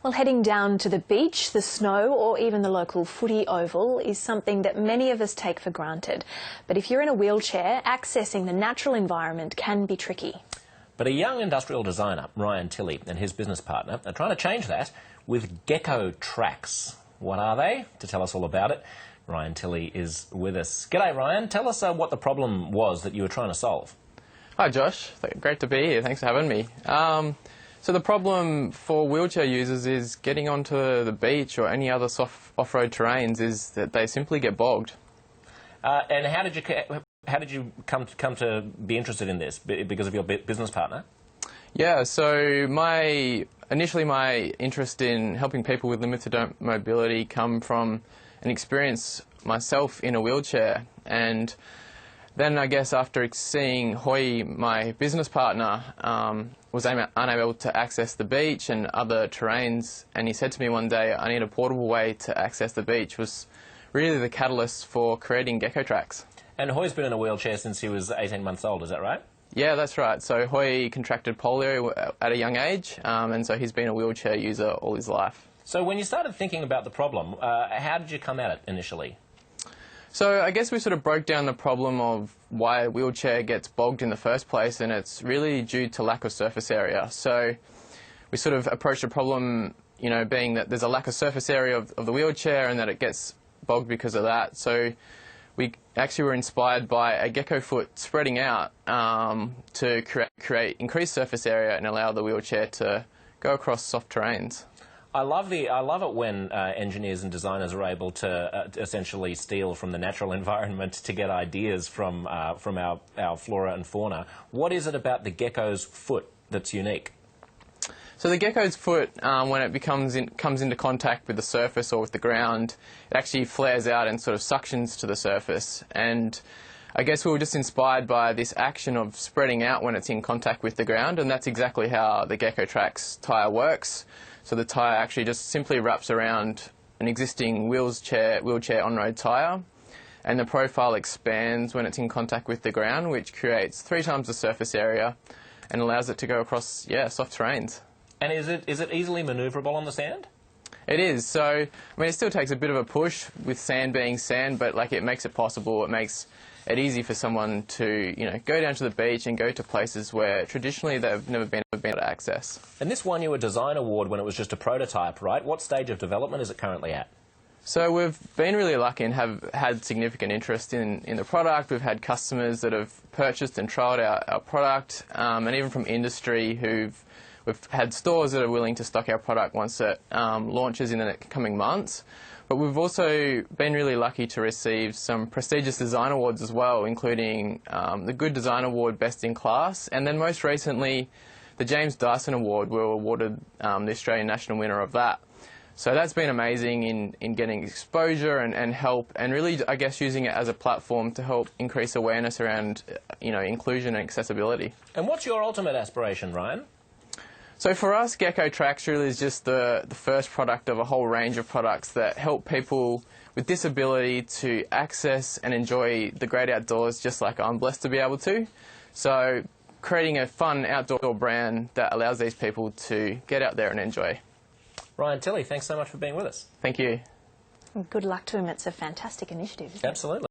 Well, heading down to the beach, the snow or even the local footy oval is something that many of us take for granted. But if you're in a wheelchair, accessing the natural environment can be tricky. But a young industrial designer, Ryan Tilley, and his business partner are trying to change that with Gecko Traxx. What are they? To tell us all about it, Ryan Tilley is with us. G'day, Ryan. Tell us what the problem was that you were trying to solve. Hi, Josh. Great to be here. Thanks for having me. So the problem for wheelchair users is getting onto the beach or any other soft off-road terrains is that they simply get bogged. And how did you come to be interested in this? Because of your business partner? Yeah, so initially my interest in helping people with limited mobility come from an experience myself in a wheelchair. And then I guess after seeing Hoy, my business partner, was unable to access the beach and other terrains, and he said to me one day, I need a portable way to access the beach, was really the catalyst for creating Gecko Traxx. And Hoy's been in a wheelchair since he was 18 months old, is that right? Yeah, that's right. So Hoy contracted polio at a young age, and so he's been a wheelchair user all his life. So when you started thinking about the problem, how did you come at it initially? So I guess we sort of broke down the problem of why a wheelchair gets bogged in the first place, and it's really due to lack of surface area. So we sort of approached the problem, being that there's a lack of surface area of the wheelchair and that it gets bogged because of that. So we actually were inspired by a gecko foot spreading out to create increased surface area and allow the wheelchair to go across soft terrains. I love it when engineers and designers are able to essentially steal from the natural environment to get ideas from our flora and fauna. What is it about the gecko's foot that's unique? So the gecko's foot, when it comes into contact with the surface or with the ground, it actually flares out and sort of suctions to the surface. And I guess we were just inspired by this action of spreading out when it's in contact with the ground, and that's exactly how the Gecko Traxx tyre works. So the tyre actually just simply wraps around an existing wheelchair on-road tyre, and the profile expands when it's in contact with the ground, which creates 3 times the surface area and allows it to go across, soft terrains. And is it easily manoeuvrable on the sand? It is. So, it still takes a bit of a push with sand being sand, but it makes it possible. It makes it easy for someone to, go down to the beach and go to places where traditionally they've never been able to access. And this won you a design award when it was just a prototype, right? What stage of development is it currently at? So we've been really lucky and have had significant interest in the product. We've had customers that have purchased and trialled our product, and even from industry we've had stores that are willing to stock our product once it launches in the coming months. But we've also been really lucky to receive some prestigious design awards as well, including the Good Design Award Best in Class, and then most recently the James Dyson Award. We were awarded the Australian national winner of that. So that's been amazing in getting exposure and help, and really, I guess, using it as a platform to help increase awareness around inclusion and accessibility. And what's your ultimate aspiration, Ryan? So for us, Gecko Traxx really is just the first product of a whole range of products that help people with disability to access and enjoy the great outdoors just like I'm blessed to be able to. So creating a fun outdoor brand that allows these people to get out there and enjoy. Ryan Tilley, thanks so much for being with us. Thank you. Good luck to him. It's a fantastic initiative, isn't it? Absolutely.